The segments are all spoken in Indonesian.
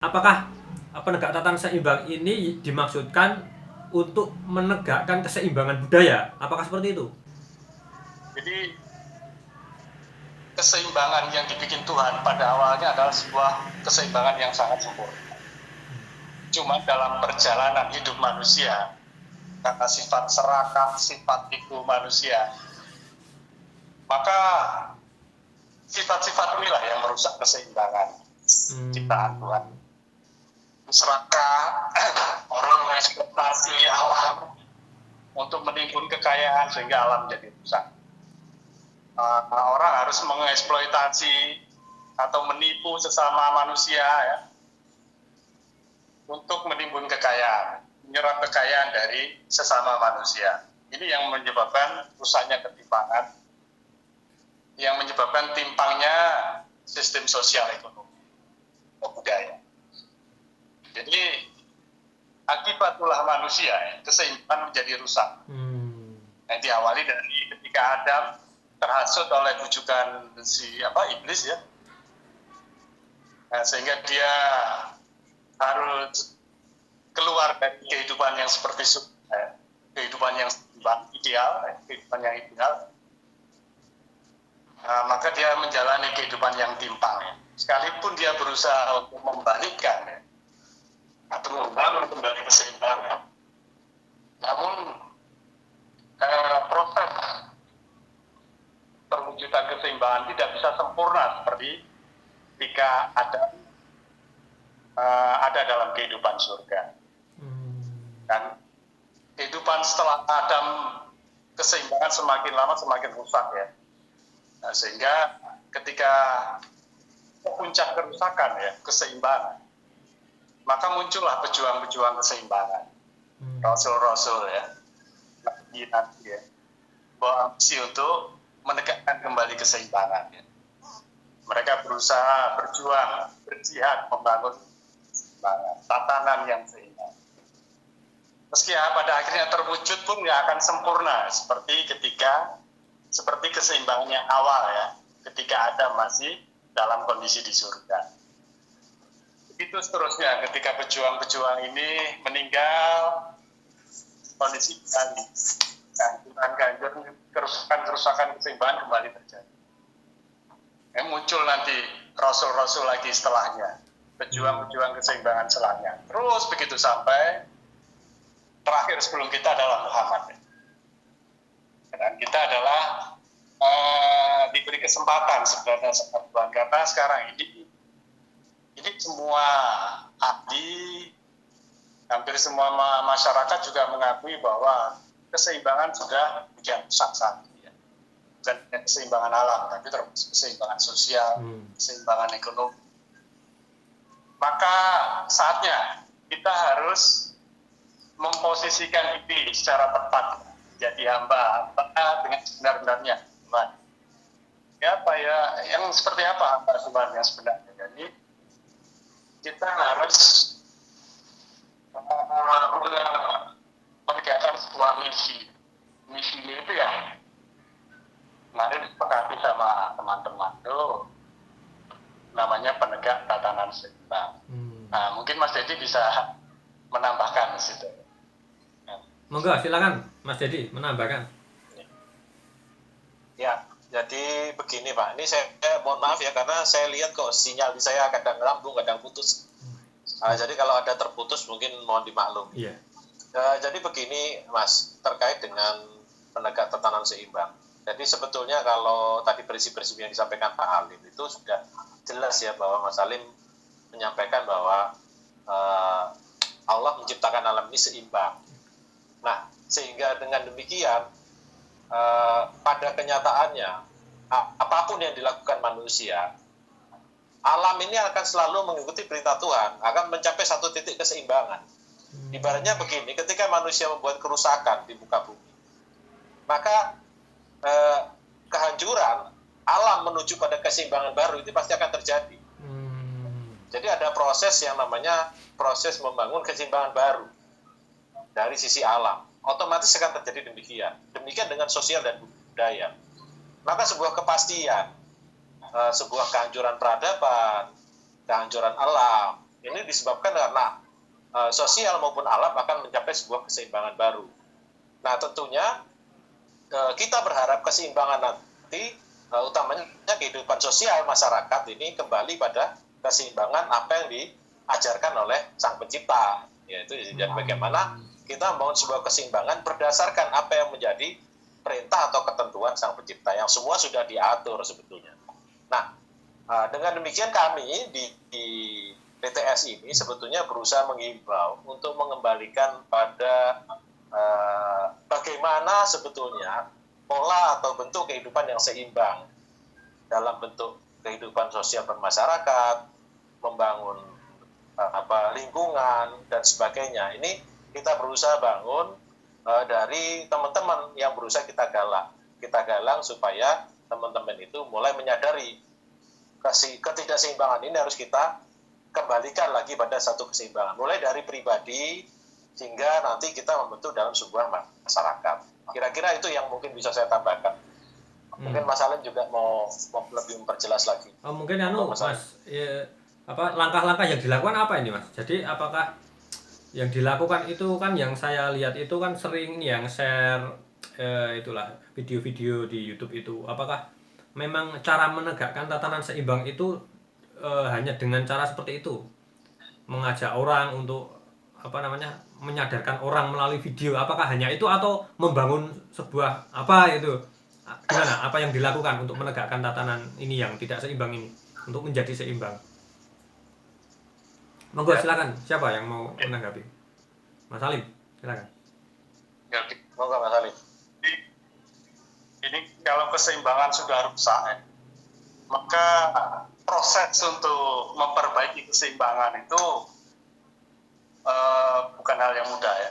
Apakah penegak tatanan seimbang ini dimaksudkan untuk menegakkan keseimbangan budaya? Apakah seperti itu? Jadi keseimbangan yang dibikin Tuhan pada awalnya adalah sebuah keseimbangan yang sangat sempurna. Cuma dalam perjalanan hidup manusia, karena sifat serakah, sifat ego manusia, maka sifat-sifat inilah yang merusak keseimbangan ciptaan Tuhan. Serakah, orang mengekspektasi alam untuk menimbun kekayaan sehingga alam jadi rusak. Orang harus mengeksploitasi atau menipu sesama manusia ya, untuk menimbun kekayaan, menyerap kekayaan dari sesama manusia. Ini yang menyebabkan rusaknya ketimpangan, yang menyebabkan timpangnya sistem sosial ekonomi budaya. Jadi akibat ulah manusia, keseimbangan menjadi rusak. Yang diawali dari ketika Adam terhasut oleh bujukan iblis ya, sehingga dia harus keluar dari kehidupan yang seperti kehidupan yang ideal, kehidupan yang ideal. Maka dia menjalani kehidupan yang timpang ya. Sekalipun dia berusaha untuk membalikkan ya, atau membangun kembali keseimbangan, namun proses perwujudan keseimbangan tidak bisa sempurna seperti ketika ada dalam kehidupan surga. Dan kehidupan setelah Adam, keseimbangan semakin lama semakin rusak ya. Nah, sehingga ketika puncak kerusakan ya, keseimbangan, maka muncullah pejuang-pejuang keseimbangan, rasul-rasul ya, nabi ya, bawa ambisi untuk menegakkan kembali keseimbangan ya. Mereka berusaha, berjuang, berjihad membangun tatanan yang seimbang. Meski pada akhirnya terwujud pun nggak akan sempurna seperti keseimbangannya awal ya, ketika Adam masih dalam kondisi di surga. Begitu seterusnya ketika pejuang-pejuang ini meninggal, kondisi ganjur kerusakan keseimbangan kembali terjadi. Muncul nanti rasul-rasul lagi setelahnya, pejuang-pejuang keseimbangan setelahnya. Terus begitu sampai terakhir sebelum kita adalah Muhammad. Dan kita adalah diberi kesempatan sebenarnya sama Tuhan, karena sekarang ini semua ahli, hampir semua masyarakat juga mengakui bahwa keseimbangan sudah hujan rusak saat ini ya. Bukan keseimbangan alam, tapi termasuk keseimbangan sosial, keseimbangan ekonomi. Maka saatnya kita harus memposisikan diri secara tepat, jadi hamba dengan sebenar-benarnya. Yang seperti apa hamba Tuhan yang sebenarnya? Jadi kita harus menegakkan sebuah misi. Misi itu ya kemarin disepakati sama teman-teman tuh, namanya penegak tatanan seimbang. Nah, mungkin Mas Dedi bisa menambahkan di situ. Monggo, silakan Mas Dedi menambahkan. Ya, jadi begini Pak, ini saya mohon maaf ya, karena saya lihat kok sinyal di saya kadang lambung, kadang putus. Jadi kalau ada terputus mungkin mohon dimaklumi. Yeah. Jadi begini Mas, terkait dengan penegak tatanan seimbang. Jadi sebetulnya kalau tadi prinsip-prinsip yang disampaikan Pak Alim itu sudah jelas ya, bahwa Mas Alim menyampaikan bahwa Allah menciptakan alam ini seimbang. Nah, sehingga dengan demikian pada kenyataannya apapun yang dilakukan manusia, alam ini akan selalu mengikuti perintah Tuhan, akan mencapai satu titik keseimbangan. Ibaratnya begini, ketika manusia membuat kerusakan di muka bumi, maka kehancuran alam menuju pada keseimbangan baru itu pasti akan terjadi. Jadi ada proses yang namanya proses membangun keseimbangan baru dari sisi alam. Otomatis akan terjadi demikian. Demikian dengan sosial dan budaya. Maka sebuah kepastian, sebuah kehancuran peradaban, kehancuran alam, Ini disebabkan karena sosial maupun alam akan mencapai sebuah keseimbangan baru. Nah, tentunya kita berharap keseimbangan nanti, utamanya kehidupan sosial masyarakat ini kembali pada keseimbangan apa yang diajarkan oleh Sang Pencipta, yaitu dan bagaimana kita membangun sebuah keseimbangan berdasarkan apa yang menjadi perintah atau ketentuan Sang Pencipta yang semua sudah diatur sebetulnya. Nah, dengan demikian kami di PTS ini sebetulnya berusaha menghimbau untuk mengembalikan pada bagaimana sebetulnya pola atau bentuk kehidupan yang seimbang dalam bentuk kehidupan sosial bermasyarakat, membangun lingkungan dan sebagainya. Ini kita berusaha bangun dari teman-teman yang berusaha kita galang supaya teman-teman itu mulai menyadari ketidakseimbangan ini harus kita kembalikan lagi pada satu keseimbangan, mulai dari pribadi sehingga nanti kita membentuk dalam sebuah masyarakat. Kira-kira itu yang mungkin bisa saya tambahkan. Mungkin Mas Alim juga mau lebih memperjelas lagi. Mungkin Mas, langkah-langkah yang dilakukan apa ini Mas? Jadi apakah yang dilakukan itu kan yang saya lihat itu kan sering yang share itulah video-video di YouTube itu. Apakah memang cara menegakkan tatanan seimbang itu hanya dengan cara seperti itu? Mengajak orang untuk menyadarkan orang melalui video, apakah hanya itu atau membangun sebuah itu gimana, apa yang dilakukan untuk menegakkan tatanan ini yang tidak seimbang ini untuk menjadi seimbang? Monggo silakan, siapa yang mau menanggapi? Mas Salim, silakan. Ya, monggo Mas Salim. Ini kalau keseimbangan sudah rusak, maka proses untuk memperbaiki keseimbangan itu bukan hal yang mudah ya.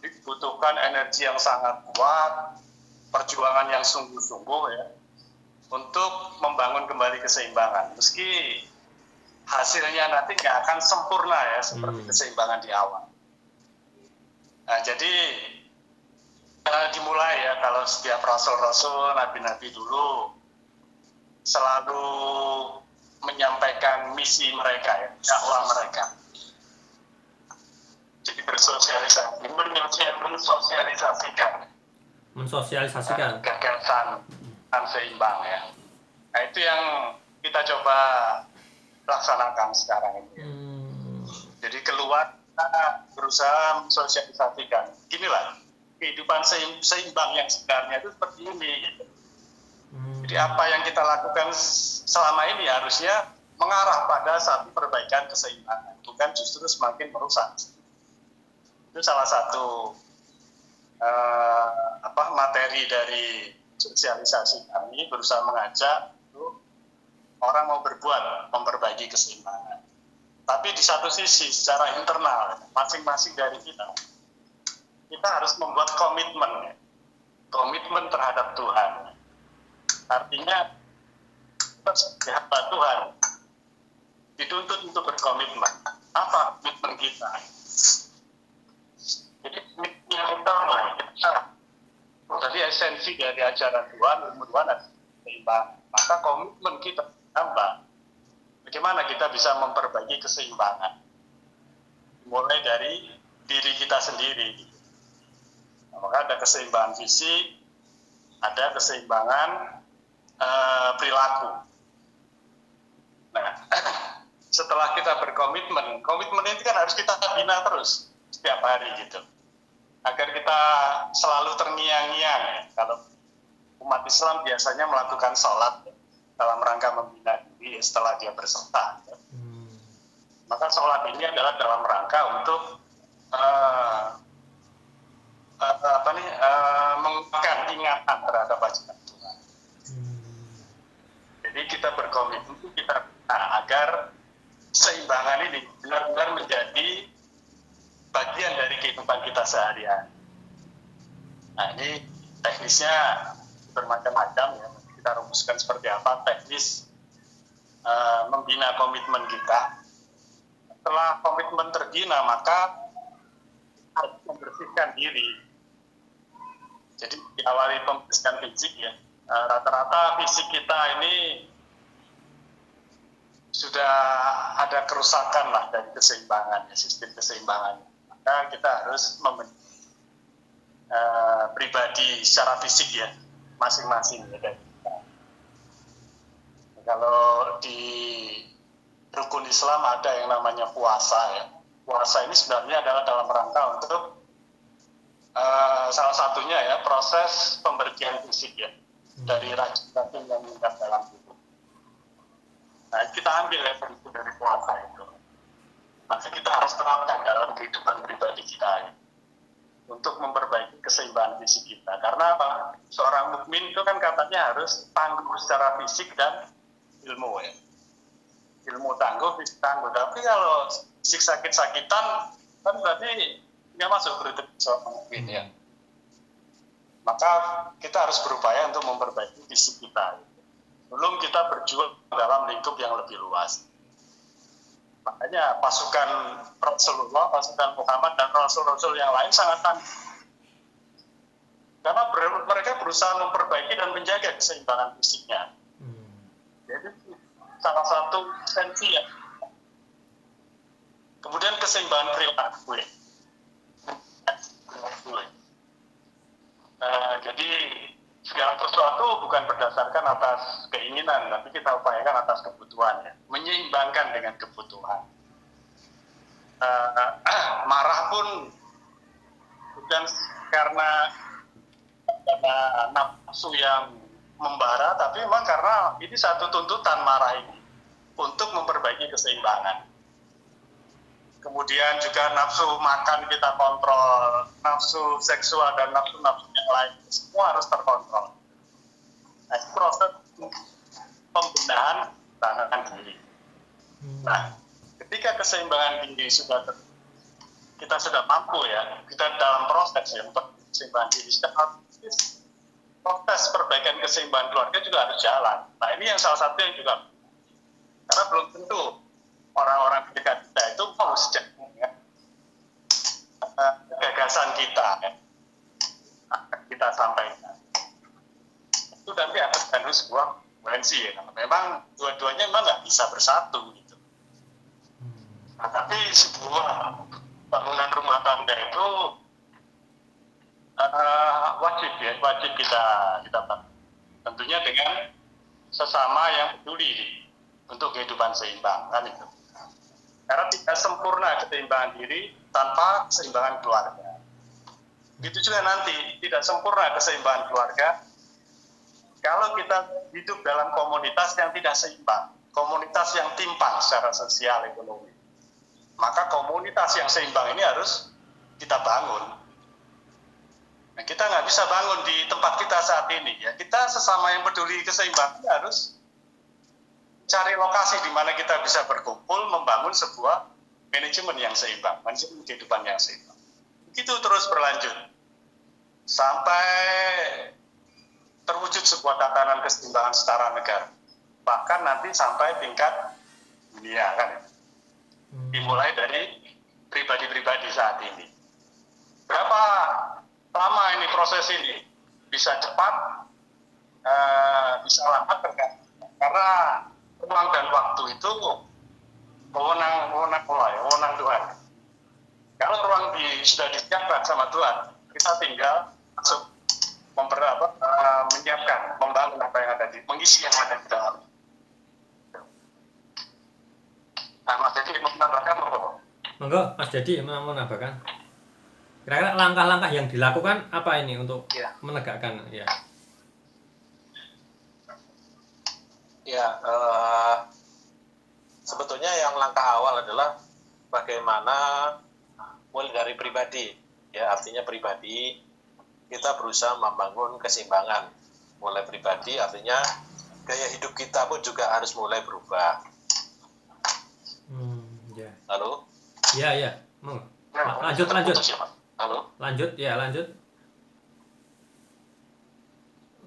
Dibutuhkan energi yang sangat kuat, perjuangan yang sungguh-sungguh ya, untuk membangun kembali keseimbangan. Meski hasilnya nanti nggak akan sempurna ya seperti keseimbangan di awal. Nah, jadi dimulai ya, kalau setiap rasul-rasul, nabi-nabi dulu selalu menyampaikan misi mereka ya, dakwah mereka. Jadi bersosialisasi, mensosialisasikan gagasan seimbang ya. Nah, itu yang kita coba laksanakan sekarang ini. Jadi keluar kita berusaha mensosialisasikan. Inilah kehidupan seimbang yang sebenarnya itu seperti ini. Gitu. Jadi apa yang kita lakukan selama ini harusnya mengarah pada satu perbaikan keseimbangan, bukan justru semakin merusak. Itu salah satu materi dari sosialisasi kami, berusaha mengajak orang mau berbuat memperbaiki keseimbangan. Tapi di satu sisi secara internal masing-masing dari kita harus membuat komitmen terhadap Tuhan. Artinya kita hamba Tuhan dituntut untuk berkomitmen. Apa komitmen kita? Jadi yang utama tadi esensi dari ajaran Tuhan, ilmu Tuhan adalah seimbang. Maka komitmen kita tambah. Bagaimana kita bisa memperbaiki keseimbangan? Mulai dari diri kita sendiri. Maka ada keseimbangan fisik, ada keseimbangan perilaku. Nah, setelah kita berkomitmen, komitmen ini kan harus kita bina terus setiap hari gitu, agar kita selalu terngiang-ngiang ya. Kalau umat Islam biasanya melakukan sholat ya, dalam rangka membina diri setelah dia berserta ya. Maka sholat ini adalah dalam rangka untuk menguatkan ingatan terhadap ajaran Tuhan. Jadi kita berkomitmen kita agar seimbangan ini benar-benar menjadi bagian dari kehidupan kita sehari-hari. Nah, ini teknisnya bermacam-macam ya. Kita rumuskan seperti apa teknis membina komitmen kita. Setelah komitmen terbina, maka harus membersihkan diri. Jadi diawali pembersihan fisik ya. Rata-rata fisik kita ini sudah ada kerusakan lah dari keseimbangan, sistem keseimbangan. Maka kita harus membentuk pribadi secara fisik ya, masing-masing ya. Kalau di rukun Islam ada yang namanya puasa ya. Puasa ini sebenarnya adalah dalam rangka untuk salah satunya ya proses pembersihan fisik ya dari racun-racun yang mengendap dalam tubuh. Nah kita ambil ya prinsip dari puasa itu. Maka kita harus terapkan dalam kehidupan pribadi kita ya, untuk memperbaiki keseimbangan fisik kita. Karena apa? Seorang mukmin itu kan katanya harus tangguh secara fisik dan ilmu ya. Ilmu tangguh, fisik tangguh. Tapi kalau fisik sakit-sakitan kan berarti nggak masuk kritik seorang mukmin ya. Maka kita harus berupaya untuk memperbaiki fisik kita. Belum kita berjuang dalam lingkup yang lebih luas. Makanya pasukan Rasulullah, pasukan Muhammad dan Rasul-Rasul yang lain sangat tangguh. Karena mereka berusaha memperbaiki dan menjaga keseimbangan fisiknya. Jadi salah satu esensi ya. Kemudian keseimbangan perilaku. Jadi segala sesuatu bukan berdasarkan atas keinginan, tapi kita upayakan atas kebutuhan ya. Menyeimbangkan dengan kebutuhan. Marah pun bukan karena nafsu yang membara, tapi memang karena ini satu tuntutan marah ini untuk memperbaiki keseimbangan. Kemudian juga nafsu makan kita kontrol, nafsu seksual dan nafsu-nafsu yang lain, semua harus terkontrol. Nah, itu proses pembenahan tangan diri. Nah, ketika keseimbangan diri kita sudah mampu ya, kita dalam proses ya untuk keseimbangan diri, proses perbaikan keseimbangan keluarga juga harus jalan. Nah, ini yang salah satu yang juga, karena belum tentu orang-orang dekat kita itu mau sejak ya, gagasan kita ya, akan kita sampaikan. Itu nanti akan mengandung sebuah konsekuensi ya. Memang dua-duanya memang nggak bisa bersatu gitu. Nah, tapi sebuah bangunan rumah tangga itu wajib kita bangun. Tentunya dengan sesama yang peduli untuk kehidupan seimbang kan itu. Karena tidak sempurna keseimbangan diri tanpa keseimbangan keluarga. Begitu juga nanti tidak sempurna keseimbangan keluarga kalau kita hidup dalam komunitas yang tidak seimbang, komunitas yang timpang secara sosial ekonomi. Maka komunitas yang seimbang ini harus kita bangun. Nah, kita nggak bisa bangun di tempat kita saat ini ya. Kita sesama yang peduli keseimbangan harus cari lokasi di mana kita bisa berkumpul, membangun sebuah manajemen yang seimbang, manajemen kehidupan yang seimbang. Begitu terus berlanjut sampai terwujud sebuah tatanan keseimbangan secara negara, bahkan nanti sampai tingkat dunia kan. Dimulai dari pribadi-pribadi saat ini. Berapa lama ini proses ini? Bisa cepat, bisa lambat tergantung. Karena ruang dan waktu itu wewenang Tuhan. Kalau ruang sudah disiapkan sama Tuhan, kita tinggal masuk menyiapkan, membangun apa yang ada mengisi yang ada di dalam. Nah, Mas Dedi mau menambahkan apa? Monggo, Mas Dedi mau menambahkan. Kira-kira langkah-langkah yang dilakukan apa ini untuk menegakkan ya? Ya, sebetulnya yang langkah awal adalah bagaimana mulai dari pribadi, ya artinya pribadi kita berusaha membangun keseimbangan. Mulai pribadi artinya gaya hidup kita pun juga harus mulai berubah. Ya. Halo? Ya. Lanjut. Halo? Lanjut.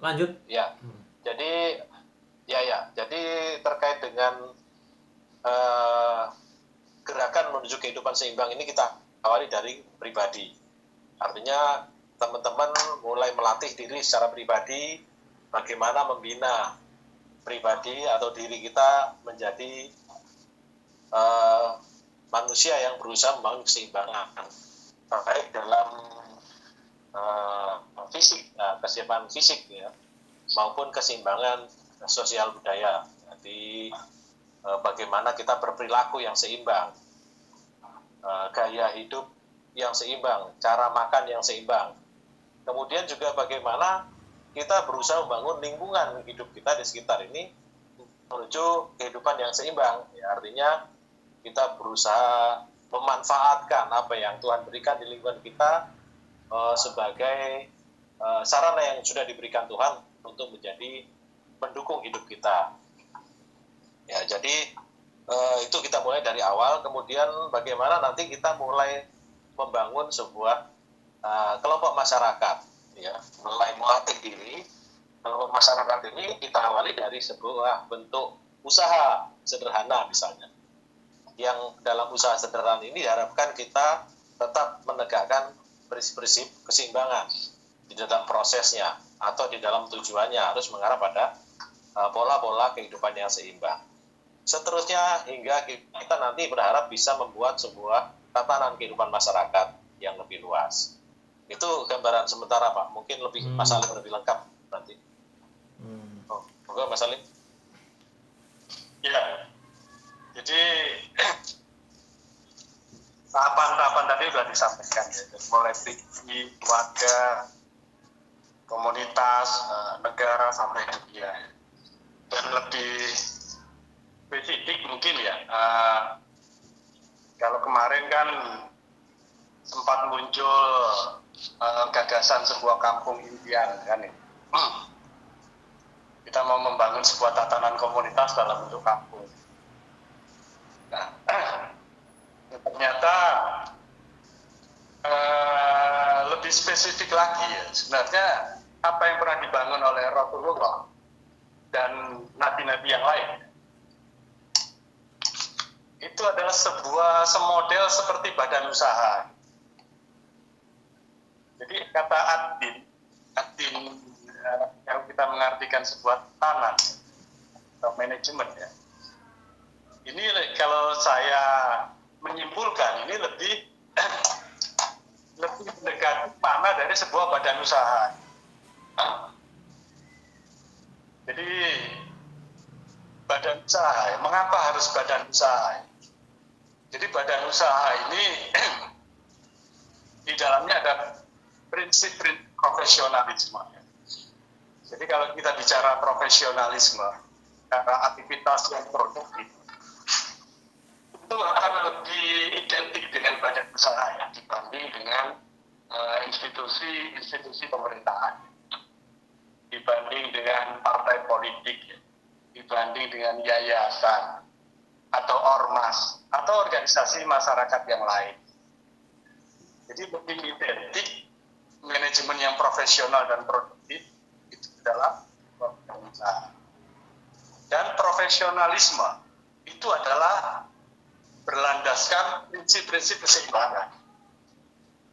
Lanjut. Ya. Jadi terkait dengan gerakan menuju kehidupan seimbang ini kita awali dari pribadi. Artinya teman-teman mulai melatih diri secara pribadi bagaimana membina pribadi atau diri kita menjadi manusia yang berusaha membangun keseimbangan baik dalam fisik, kesiapan fisik ya, maupun keseimbangan sosial budaya. Jadi bagaimana kita berperilaku yang seimbang, gaya hidup yang seimbang, cara makan yang seimbang. Kemudian juga bagaimana kita berusaha membangun lingkungan hidup kita di sekitar ini menuju kehidupan yang seimbang. Ya, artinya kita berusaha memanfaatkan apa yang Tuhan berikan di lingkungan kita sebagai sarana yang sudah diberikan Tuhan untuk menjadi pendukung hidup kita. Ya, jadi itu kita mulai dari awal. Kemudian bagaimana nanti kita mulai membangun sebuah kelompok masyarakat, ya, mulai melatih diri. Kelompok masyarakat ini kita awali dari sebuah bentuk usaha sederhana misalnya. Yang dalam usaha sederhana ini diharapkan kita tetap menegakkan prinsip-prinsip keseimbangan di dalam prosesnya atau di dalam tujuannya, harus mengarah pada pola-pola kehidupan yang seimbang. Seterusnya hingga kita nanti berharap bisa membuat sebuah tatanan kehidupan masyarakat yang lebih luas. Itu gambaran sementara, Pak. Mungkin Mas Salim lebih lengkap nanti. Moga Mas Salim. Ya, jadi tahapan-tahapan tadi sudah disampaikan ya, mulai dari keluarga, komunitas, negara sampai dunia. Dan lebih spesifik mungkin ya, kalau kemarin kan sempat muncul gagasan sebuah kampung impian kan ya. Kita mau membangun sebuah tatanan komunitas dalam bentuk kampung. Nah, ternyata lebih spesifik lagi ya, sebenarnya apa yang pernah dibangun oleh Rasulullah dan nabi-nabi yang lain itu adalah sebuah semodel seperti badan usaha. Jadi kata adin yang kita mengartikan sebuah tatanan atau manajemen ya. Ini kalau saya menyimpulkan ini lebih mendekati makna dari sebuah badan usaha. Jadi badan usaha, mengapa harus badan usaha? Jadi badan usaha ini di dalamnya ada prinsip-prinsip profesionalisme. Jadi kalau kita bicara profesionalisme, cara aktivitas yang produktif, itu akan lebih identik dengan badan usaha ya, dibanding dengan institusi pemerintahan, dibanding dengan partai politik, ya, dibanding dengan yayasan atau ormas atau organisasi masyarakat yang lain. Jadi lebih identik manajemen yang profesional dan produktif itu adalah badan usaha. Dan profesionalisme itu adalah berlandaskan prinsip-prinsip keseimbangan.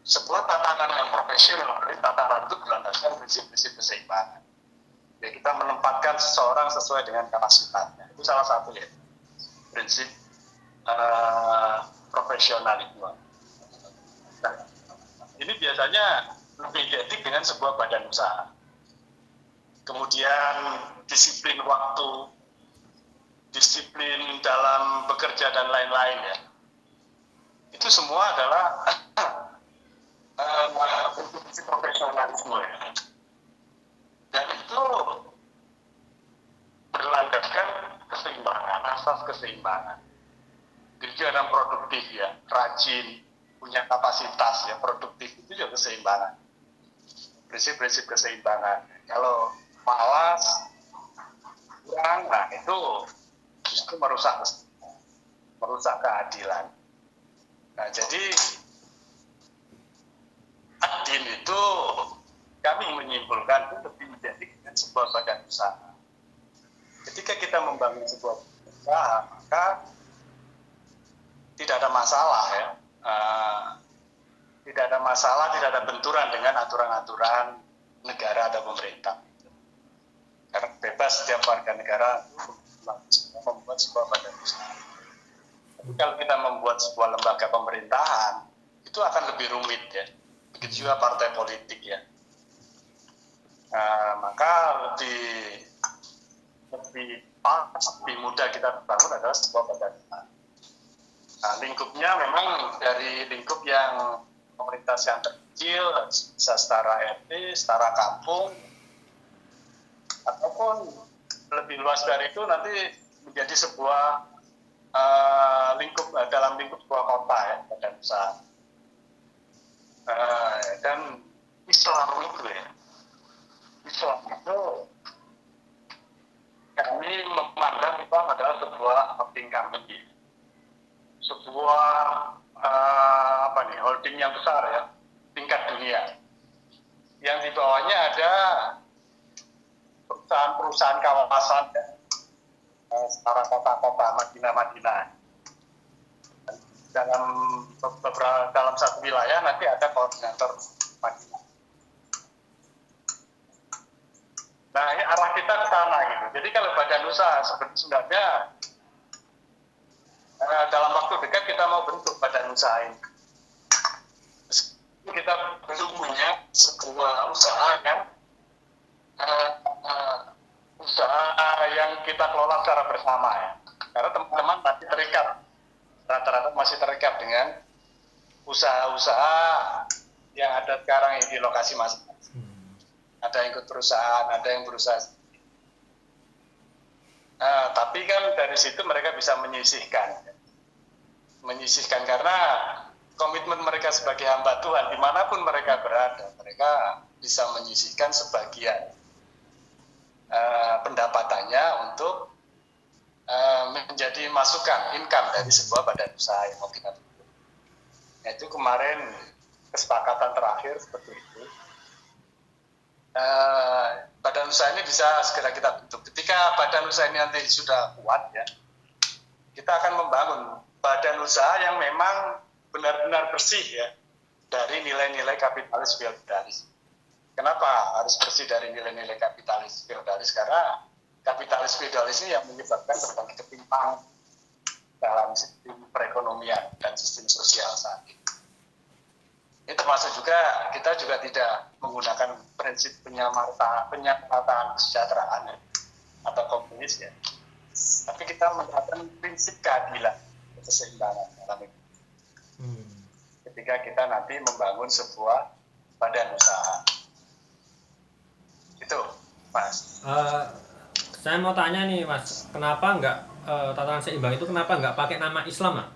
Sebuah tatanan yang profesional, tatanan itu berlandaskan prinsip-prinsip keseimbangan. Ya, kita menempatkan seseorang sesuai dengan kapasitasnya. Itu salah satu ya, prinsip profesionalisme. Nah, ini biasanya lebih identik dengan sebuah badan usaha. Kemudian disiplin waktu, disiplin dalam bekerja dan lain-lain ya. Itu semua adalah prinsip profesionalisme ya. Dan itu berlandaskan keseimbangan, asas keseimbangan. Kegiatan produktif ya, rajin, punya kapasitas ya, produktif itu juga keseimbangan. Prinsip-prinsip keseimbangan. Kalau malas, kurang, nah itu justru merusak keadilan. Nah, jadi adil itu kami menyimpulkan itu lebih identik dengan sebuah badan usaha. Ketika kita membangun sebuah usaha, maka tidak ada masalah ya, tidak ada masalah, tidak ada benturan dengan aturan-aturan negara atau pemerintah. Karena bebas setiap warga negara membuat sebuah badan usaha. Kalau kita membuat sebuah lembaga pemerintahan, itu akan lebih rumit ya. Begitu juga partai politik ya. Maka lebih mudah kita bangun adalah sebuah badan. Lingkupnya memang dari lingkup yang komunitas yang terkecil, bisa setara RT, setara kampung, ataupun lebih luas dari itu nanti menjadi sebuah dalam lingkup sebuah kota ya, badan usaha. Dan Islam itu kami memandang Islam adalah sebuah holding company, sebuah holding yang besar ya, tingkat dunia, yang di bawahnya ada perusahaan-perusahaan kawasan ya, setara kota-kota Madinah. Dalam satu wilayah nanti ada koordinator Madinah. Nah, ini arah kita ke sana gitu. Jadi kalau badan usaha sebenarnya dalam waktu dekat kita mau bentuk badan usaha ini. Kita belum punya sebuah usaha kan, usaha yang kita kelola secara bersama ya. Karena teman-teman masih terikat, rata-rata masih terikat dengan usaha-usaha yang ada sekarang di lokasi masing-masing. Ada yang ikut perusahaan, ada yang berusaha. Tapi kan dari situ mereka bisa menyisihkan karena komitmen mereka sebagai hamba Tuhan dimanapun mereka berada, mereka bisa menyisihkan sebagian pendapatannya untuk menjadi masukan income dari sebuah badan usaha yang mau kita bentuk. Itu kemarin kesepakatan terakhir seperti itu. Badan usaha ini bisa segera kita bentuk. Ketika badan usaha ini nanti sudah kuat ya, kita akan membangun badan usaha yang memang benar-benar bersih ya dari nilai-nilai kapitalis feodalis. Kenapa harus bersih dari nilai-nilai kapitalis feodalis? Karena kapitalis feodalis ini yang menyebabkan berbagai ketimpangan dalam sistem perekonomian dan sistem sosial saat ini. Ini termasuk juga kita juga tidak menggunakan prinsip penyamaran kesejahteraan atau komunis ya. Tapi kita menerapkan prinsip keadilan, keseimbangan dalam itu. Ketika kita nanti membangun sebuah badan usaha. Itu, Mas. Saya mau tanya nih, Mas, kenapa enggak tatanan seimbang itu kenapa enggak pakai nama Islam, Mas?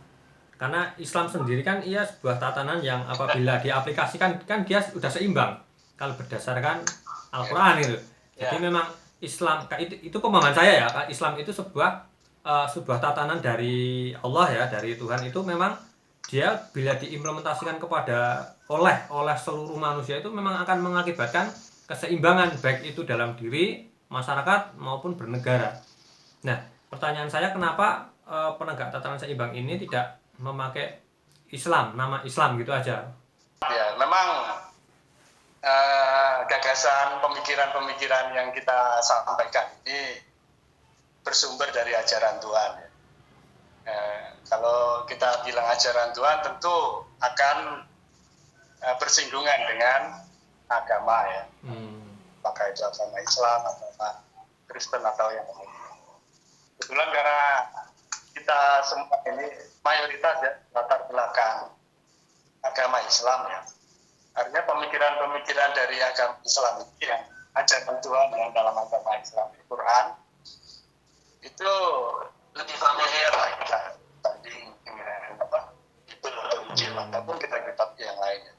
Karena Islam sendiri kan ia sebuah tatanan yang apabila diaplikasikan kan dia sudah seimbang kalau berdasarkan Al-Quran itu. Jadi memang Islam itu pemahaman saya ya, Islam itu sebuah tatanan dari Allah ya, dari Tuhan. Itu memang dia bila diimplementasikan oleh seluruh manusia itu memang akan mengakibatkan keseimbangan baik itu dalam diri masyarakat maupun bernegara. Nah, pertanyaan saya kenapa penegak tatanan seimbang ini tidak memakai Islam, nama Islam gitu aja? Ya, memang gagasan pemikiran-pemikiran yang kita sampaikan ini bersumber dari ajaran Tuhan. Kalau kita bilang ajaran Tuhan tentu akan bersinggungan dengan agama ya. Apakah itu agama Islam, agama Kristen atau yang lain. Kebetulan karena kita semua ini mayoritas ya latar belakang agama Islam ya. Artinya pemikiran-pemikiran dari agama Islam itu yang ajaran Tuhan yang dalam agama Islam Al-Quran itu lebih familiar lah kita dibanding Bible atau Injil ataupun kitab-kitab yang lainnya.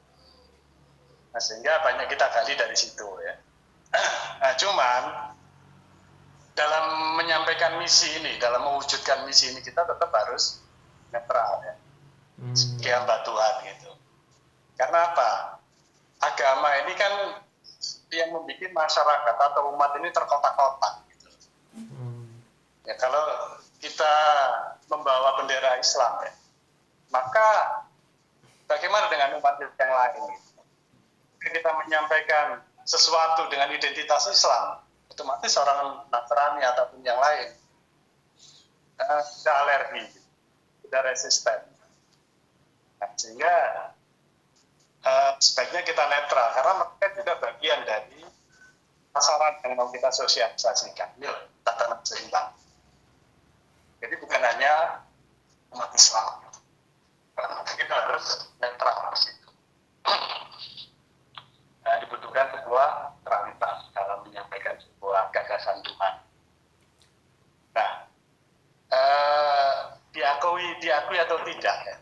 Nah, sehingga banyak kita gali dari situ ya. Nah, cuman dalam menyampaikan misi ini, dalam mewujudkan misi ini kita tetap harus netral ya, sebagai hamba Tuhan gitu. Karena apa? Agama ini kan yang membuat masyarakat atau umat ini terkotak-kotak gitu. Ya kalau kita membawa bendera Islam ya, maka bagaimana dengan umat yang lain? Gitu? Kita menyampaikan sesuatu dengan identitas Islam, otomatis orang Nasrani ataupun yang lain tidak alergi. sudah resisten. Nah, sehingga sebaiknya kita netral, karena mereka juga bagian dari pasaran yang mau kita sosialisasikan. Ini tatanan seimbang. Jadi bukan hanya umat Islam, karena kita harus netral di situ. Nah, dibutuhkan sebuah netralitas dalam menyampaikan sebuah gagasan Tuhan. Nah, diakui atau tidak ya,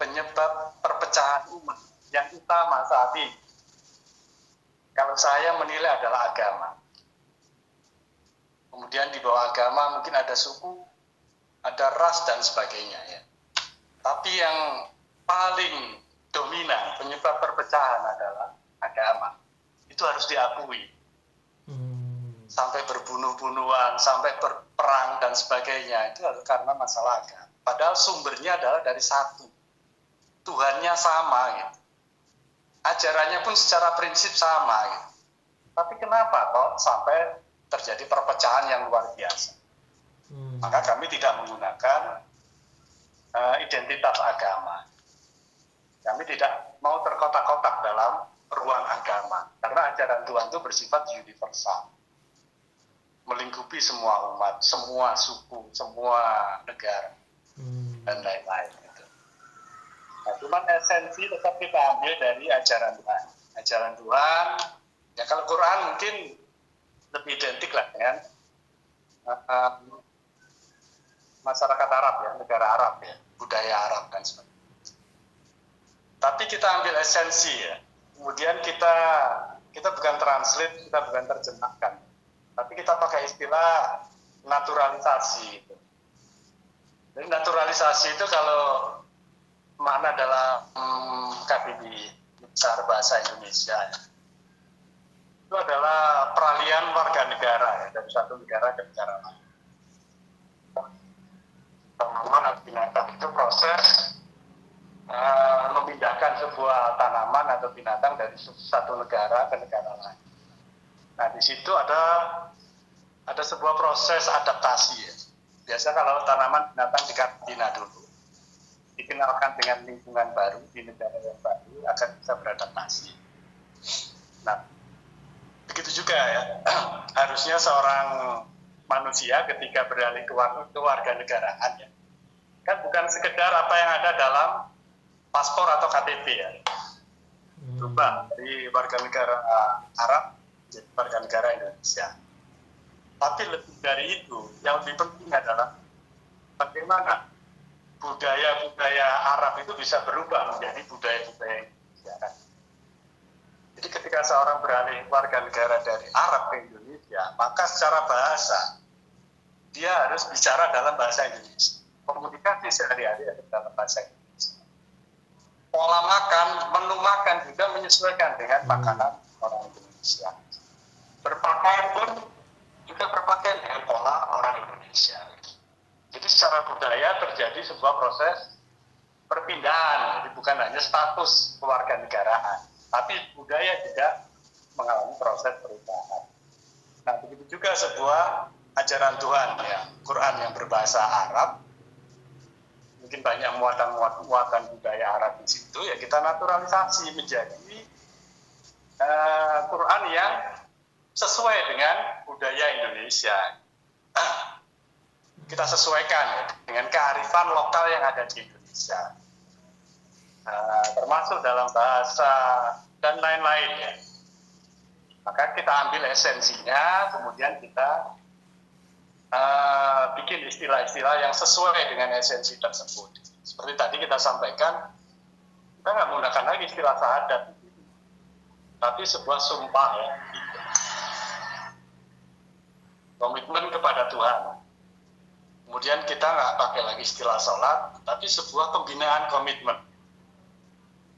penyebab perpecahan umat yang utama saat ini, kalau saya menilai adalah agama. Kemudian di bawah agama mungkin ada suku, ada ras dan sebagainya ya. Tapi yang paling dominan penyebab perpecahan adalah agama. Itu harus diakui. Sampai berbunuh-bunuhan, sampai berperang dan sebagainya, itu karena masalah agama. Padahal sumbernya adalah dari satu. Tuhannya sama gitu. Ajarannya pun secara prinsip sama gitu. Tapi kenapa kok sampai terjadi perpecahan yang luar biasa? Maka kami tidak menggunakan identitas agama. Kami tidak mau terkotak-kotak dalam ruang agama. Karena ajaran Tuhan itu bersifat universal. Melingkupi semua umat, semua suku, semua negara, dan lain-lain. Gitu. Nah, cuman esensi tetap kita ambil dari ajaran Tuhan. Ajaran Tuhan, ya kalau Quran mungkin lebih identik lah dengan masyarakat Arab ya, negara Arab ya, budaya Arab dan sebagainya. Tapi kita ambil esensi ya. Kemudian kita bukan translate, kita bukan terjemahkan. Tapi kita pakai istilah naturalisasi. Jadi naturalisasi itu kalau makna dalam KBBI besar bahasa Indonesia ya, itu adalah peralihan warga negara ya, dari satu negara ke negara lain. Tanaman atau binatang itu proses memindahkan sebuah tanaman atau binatang dari satu negara ke negara lain. Nah, di situ ada sebuah proses adaptasi ya. Biasa kalau tanaman binatang dikarantina dulu, dikenalkan dengan lingkungan baru di negara yang baru akan bisa beradaptasi. Nah, begitu juga ya. Harusnya seorang manusia ketika beralih ke warga negaraan ya, kan bukan sekedar apa yang ada dalam paspor atau KTP ya. Berubah dari warga negara Arab jadi warga negara Indonesia. Tapi lebih dari itu, yang lebih penting adalah bagaimana budaya-budaya Arab itu bisa berubah menjadi budaya-budaya Indonesia. Jadi ketika seorang beralih warga negara dari Arab ke Indonesia, maka secara bahasa dia harus bicara dalam bahasa Indonesia. Komunikasi sehari-hari ada dalam bahasa Indonesia. Pola makan, menu makan juga menyesuaikan dengan makanan orang Indonesia. Berpakaian pun juga berpakaian dengan pola orang Indonesia. Jadi secara budaya terjadi sebuah proses perpindahan. Jadi bukan hanya status kewarganegaraan, tapi budaya juga mengalami proses perubahan. Nah, begitu juga sebuah ajaran Tuhan ya, Quran yang berbahasa Arab. Mungkin banyak muatan budaya Arab di situ, ya kita naturalisasi menjadi Quran yang sesuai dengan budaya Indonesia. Kita sesuaikan ya, dengan kearifan lokal yang ada di Indonesia, termasuk dalam bahasa dan lain-lain ya. Maka kita ambil esensinya, kemudian kita bikin istilah-istilah yang sesuai dengan esensi tersebut. Seperti tadi kita sampaikan, kita nggak menggunakan lagi istilah syahadat, tapi sebuah sumpah ya, komitmen kepada Tuhan. Kemudian kita nggak pakai lagi istilah sholat, tapi sebuah pembinaan komitmen.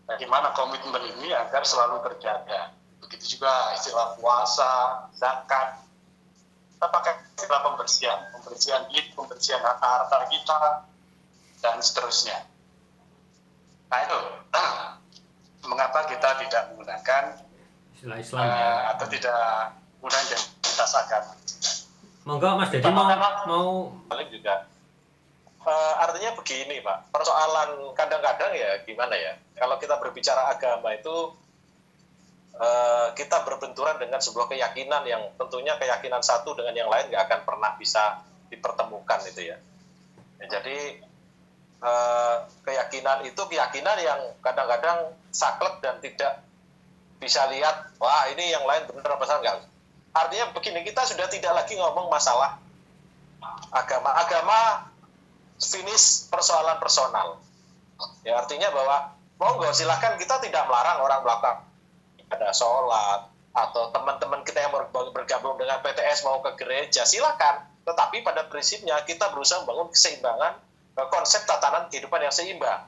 Bagaimana komitmen ini agar selalu terjaga. Begitu juga istilah puasa, zakat. Kita pakai istilah pembersihan diri, pembersihan harta kita, dan seterusnya. Nah itu, mengapa kita tidak menggunakan istilah Islam ya, atau tidak menggunakan identitas agama. Monggo Mas Dedi mau paling juga Artinya begini Pak, persoalan kadang-kadang ya gimana ya, kalau kita berbicara agama itu kita berbenturan dengan sebuah keyakinan yang tentunya keyakinan satu dengan yang lain nggak akan pernah bisa dipertemukan itu ya. Jadi keyakinan itu keyakinan yang kadang-kadang saklek dan tidak bisa lihat, wah ini yang lain benar apa salah, enggak. Artinya begini, kita sudah tidak lagi ngomong masalah agama finish persoalan personal. Ya artinya bahwa monggo silahkan, kita tidak melarang orang melakukan ada sholat atau teman-teman kita yang bergabung dengan PTS mau ke gereja silakan. Tetapi pada prinsipnya kita berusaha membangun keseimbangan konsep tatanan kehidupan yang seimbang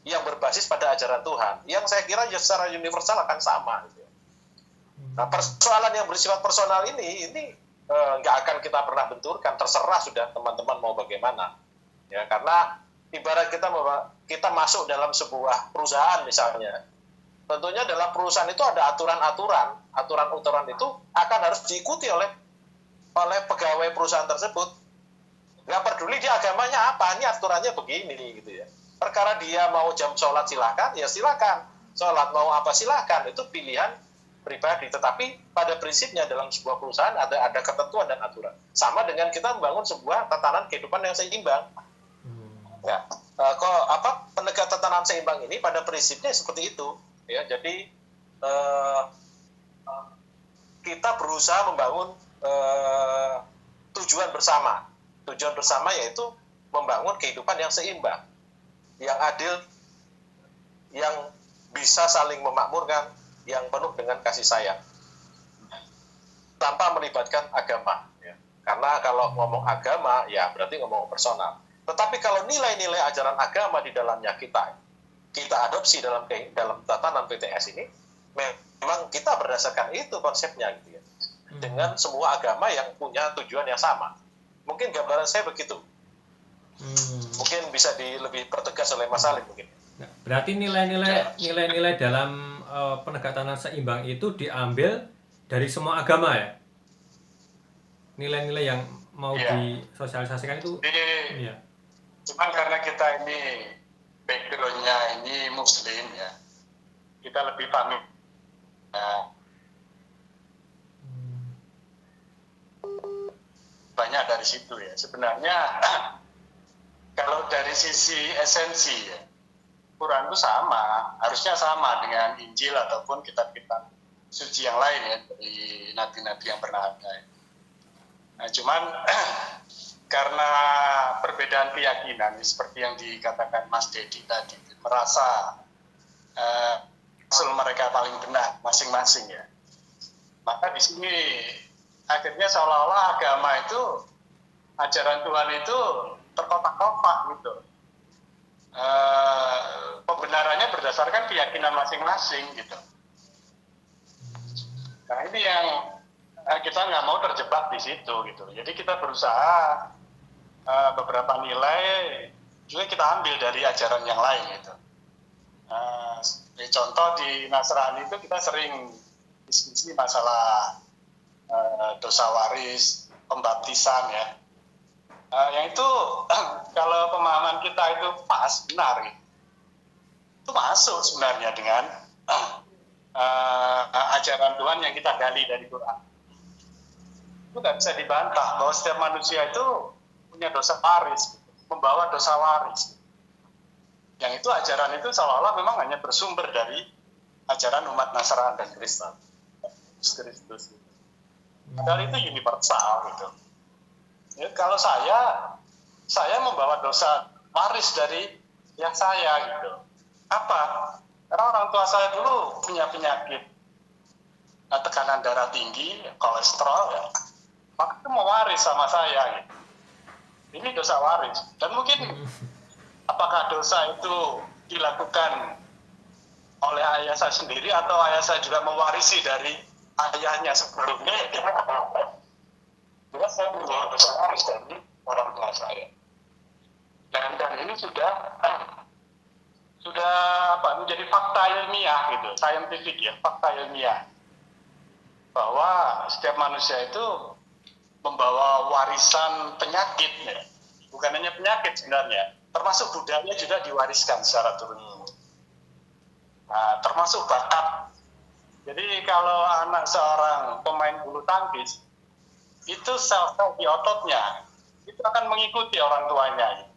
yang berbasis pada ajaran Tuhan. Yang saya kira secara universal akan sama. Nah persoalan yang bersifat personal ini nggak akan kita pernah benturkan. Terserah sudah teman-teman mau bagaimana. Ya, karena ibarat kita masuk dalam sebuah perusahaan misalnya, tentunya dalam perusahaan itu ada aturan-aturan itu akan harus diikuti oleh pegawai perusahaan tersebut. Nggak peduli dia agamanya apa, ini aturannya begini gitu ya. Perkara dia mau jam sholat silakan, ya silakan. Sholat mau apa silakan, itu pilihan pribadi. Tetapi pada prinsipnya dalam sebuah perusahaan ada ketentuan dan aturan. Sama dengan kita membangun sebuah tatanan kehidupan yang seimbang. Ya, penegak tatanan seimbang ini pada prinsipnya seperti itu. Ya, jadi kita berusaha membangun tujuan bersama. Tujuan bersama yaitu membangun kehidupan yang seimbang, yang adil, yang bisa saling memakmurkan, yang penuh dengan kasih sayang, tanpa melibatkan agama. Ya. Karena kalau ngomong agama, ya berarti ngomong personal. Tetapi kalau nilai-nilai ajaran agama di dalamnya kita adopsi dalam tatanan PTS ini, memang kita berdasarkan itu konsepnya gitu ya. Dengan semua agama yang punya tujuan yang sama. Mungkin gambaran saya begitu. Mungkin bisa lebih pertegas oleh Mas Salim mungkin. Nah, berarti nilai-nilai dalam penegak tatanan seimbang itu diambil dari semua agama ya? Nilai-nilai yang mau disosialisasikan itu iya. Cuman karena kita ini background-nya ini Muslim ya, kita lebih paham banyak dari situ ya. Sebenarnya kalau dari sisi esensi ya, Quran itu sama, harusnya sama dengan Injil ataupun kitab-kitab suci yang lain ya, dari nabi-nabi yang pernah ada. Nah, cuman karena perbedaan keyakinan seperti yang dikatakan Mas Dedi tadi, merasa Rasul mereka paling benar masing-masing ya, maka di sini akhirnya seolah-olah agama itu, ajaran Tuhan itu terkotak-kotak gitu. Pembenarannya berdasarkan keyakinan masing-masing gitu. Nah ini yang kita nggak mau terjebak di situ gitu. Jadi kita berusaha beberapa nilai juga kita ambil dari ajaran yang lain gitu. Contoh di Nasrani itu kita sering diskusi masalah dosa waris, pembaptisan ya. Yang itu kalau pemahaman kita itu pas, benar gitu. Itu masuk sebenarnya dengan ajaran Tuhan yang kita gali dari Quran. Itu nggak bisa dibantah bahwa setiap manusia itu punya dosa waris, membawa dosa waris. Yang itu ajaran itu seolah-olah memang hanya bersumber dari ajaran umat Nasrani dan Kristen. Kristus. Padahal itu universal gitu. Ya, kalau saya membawa dosa waris dari yang saya gitu. Apa? Karena orang tua saya dulu punya penyakit tekanan darah tinggi, kolesterol ya. Maka itu mewaris sama saya gitu. Ini dosa waris. Dan mungkin apakah dosa itu dilakukan oleh ayah saya sendiri atau ayah saya juga mewarisi dari ayahnya sebelumnya? Juga saya membawa dosa waris dari orang tua saya. Dan ini sudah menjadi fakta ilmiah gitu, scientific ya, fakta ilmiah. Bahwa setiap manusia itu membawa warisan penyakit ya. bukan hanya penyakit sebenarnya, termasuk budaya juga diwariskan secara turun-temurun. Nah, termasuk bakat. Jadi kalau anak seorang pemain bulu tangkis, itu sel-sel di ototnya itu akan mengikuti orang tuanya.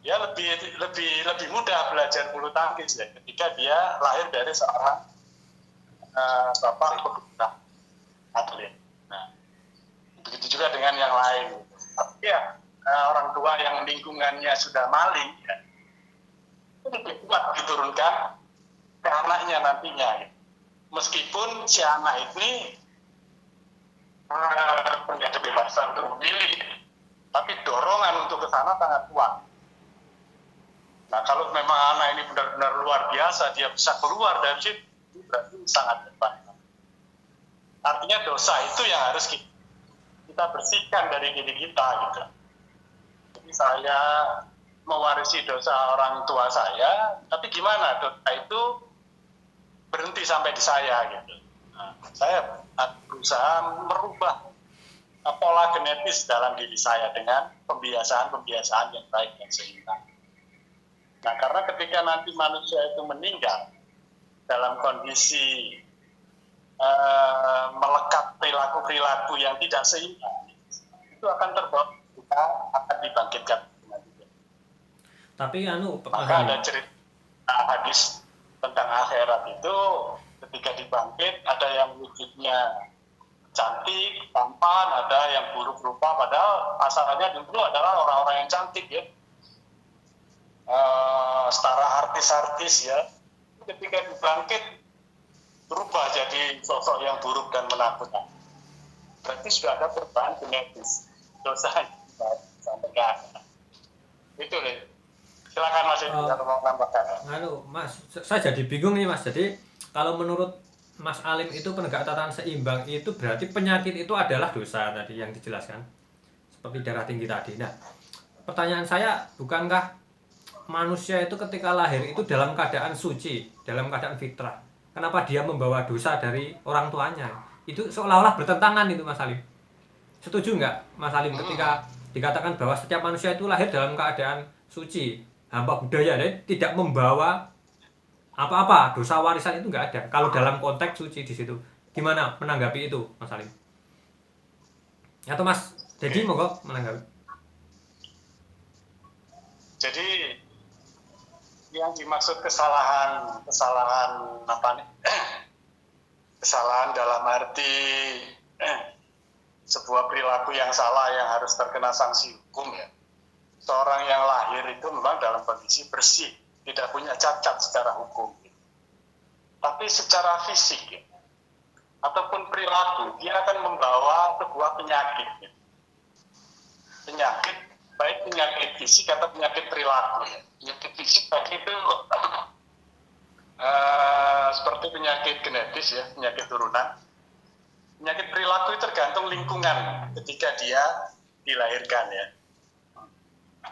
Dia lebih mudah belajar bulu tangkis ya, ketika dia lahir dari seorang bapak pekerja atlet. Nah, begitu juga dengan yang lain. Tapi ya orang tua yang lingkungannya sudah maling, ya, itu lebih kuat diturunkan ke anaknya nantinya. Ya. Meskipun si anak ini punya kebebasan untuk memilih, tapi dorongan untuk ke sana sangat kuat. Nah, kalau memang anak ini benar-benar luar biasa, dia bisa keluar dari situ, itu berarti sangat hebat. Artinya dosa itu yang harus kita bersihkan dari diri kita, gitu. Jadi saya mewarisi dosa orang tua saya, tapi gimana dosa itu berhenti sampai di saya, gitu. Nah, saya berusaha merubah pola genetis dalam diri saya dengan pembiasaan-pembiasaan yang baik dan seimbang. Nah, karena ketika nanti manusia itu meninggal dalam kondisi melekat perilaku-perilaku yang tidak seimbang, itu akan terbawa, kita akan dibangkitkan. Tapi maka ada cerita hadis tentang akhirat itu, ketika dibangkit ada yang wujudnya cantik, tampan, ada yang buruk rupa, padahal asalnya dulu adalah orang-orang yang cantik ya. Setara artis-artis ya, ketika dibangkit berubah jadi sosok yang buruk dan menakutkan. Berarti sudah ada perubahan genetis dosa sampai ke akhir. Itu deh. Silakan Mas Edi, kalau mau menambahkan. Mas, saya jadi bingung nih Mas. Jadi kalau menurut Mas Alim itu penegak tatanan seimbang itu berarti penyakit itu adalah dosa tadi yang dijelaskan, seperti darah tinggi tadi. Nah, pertanyaan saya, bukankah manusia itu ketika lahir itu dalam keadaan suci, dalam keadaan fitrah? Kenapa dia membawa dosa dari orang tuanya? Itu seolah-olah bertentangan itu Mas Alim. Setuju nggak Mas Alim ketika dikatakan bahwa setiap manusia itu lahir dalam keadaan suci, hamba budaya, dan tidak membawa apa-apa, dosa warisan itu nggak ada kalau dalam konteks suci di situ? Gimana menanggapi itu Mas Alim? Atau Mas Dedi monggo menanggapi. Jadi yang dimaksud kesalahan apa nih? Kesalahan dalam arti sebuah perilaku yang salah yang harus terkena sanksi hukum ya. Seorang yang lahir itu memang dalam kondisi bersih, tidak punya cacat secara hukum. Tapi secara fisik ya, ataupun perilaku, dia akan membawa sebuah penyakit. Penyakit, baik penyakit fisik atau penyakit perilaku. Penyakit fisik tadi itu seperti penyakit genetis ya, penyakit turunan. Penyakit perilaku itu tergantung lingkungan ketika dia dilahirkan ya.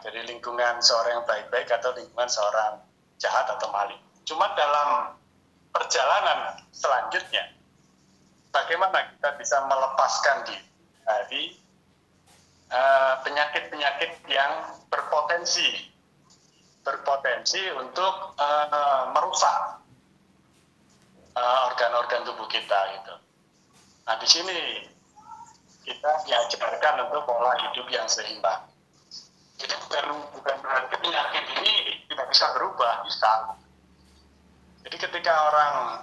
Jadi lingkungan seorang yang baik-baik atau lingkungan seorang jahat atau maling. Cuma dalam perjalanan selanjutnya, bagaimana kita bisa melepaskan diri dari penyakit-penyakit yang berpotensi untuk merusak organ-organ tubuh kita gitu. Nah di sini kita diajarkan untuk pola hidup yang seimbang. Jadi bukan berarti penyakit ini tidak bisa berubah, bisa. Jadi ketika orang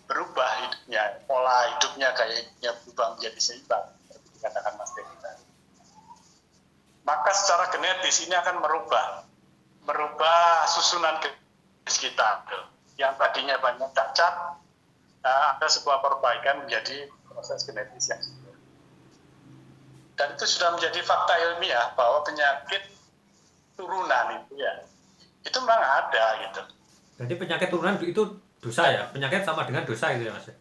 berubah hidupnya, pola hidupnya, gaya hidupnya berubah menjadi seimbang, seperti dikatakan Mas Dedi tadi, maka secara genetis ini akan merubah susunan genetis kita. Yang tadinya banyak cacat, ada sebuah perbaikan menjadi proses genetis yang sempurna. Dan itu sudah menjadi fakta ilmiah bahwa penyakit turunan itu ya, itu memang ada gitu. Jadi penyakit turunan itu dosa ya? Penyakit sama dengan dosa itu ya Mas?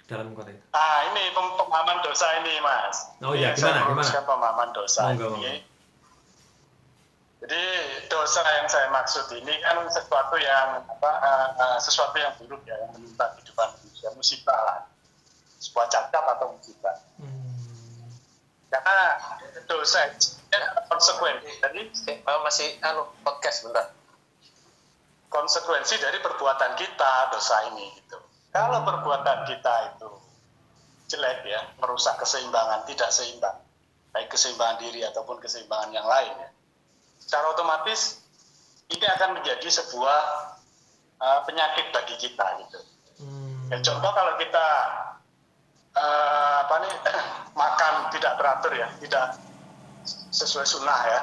Dalam konteks. Ini pemahaman dosa ini Mas. Oh iya, gimana? Pemahaman dosa ini. Jadi dosa yang saya maksud ini kan sesuatu yang buruk ya, yang menimpa kehidupan manusia, musibah lah, sebuah cacat atau musibah. Karena dosa konsekuensi. Jadi masih podcast bentar. Konsekuensi dari perbuatan kita dosa ini gitu. Kalau perbuatan kita itu jelek ya, merusak keseimbangan, tidak seimbang, baik keseimbangan diri ataupun keseimbangan yang lain ya, secara otomatis ini akan menjadi sebuah penyakit bagi kita gitu. Ya, contoh kalau kita makan tidak teratur ya, tidak sesuai sunnah ya,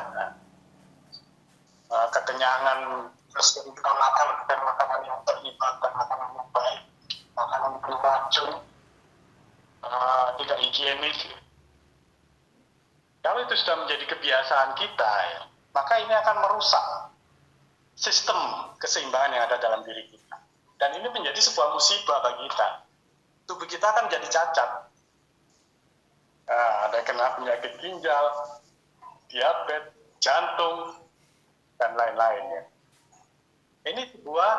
kekenyangan, terus kita makan makanan yang teribatkan, makanan yang baik, makanan yang beracun, tidak higienis. Kalau itu sudah menjadi kebiasaan kita ya, maka ini akan merusak sistem keseimbangan yang ada dalam diri kita. Dan ini menjadi sebuah musibah bagi kita. Tubuh kita akan jadi cacat. Ada kena penyakit ginjal, diabetes, jantung, dan lain-lain ya. Ini sebuah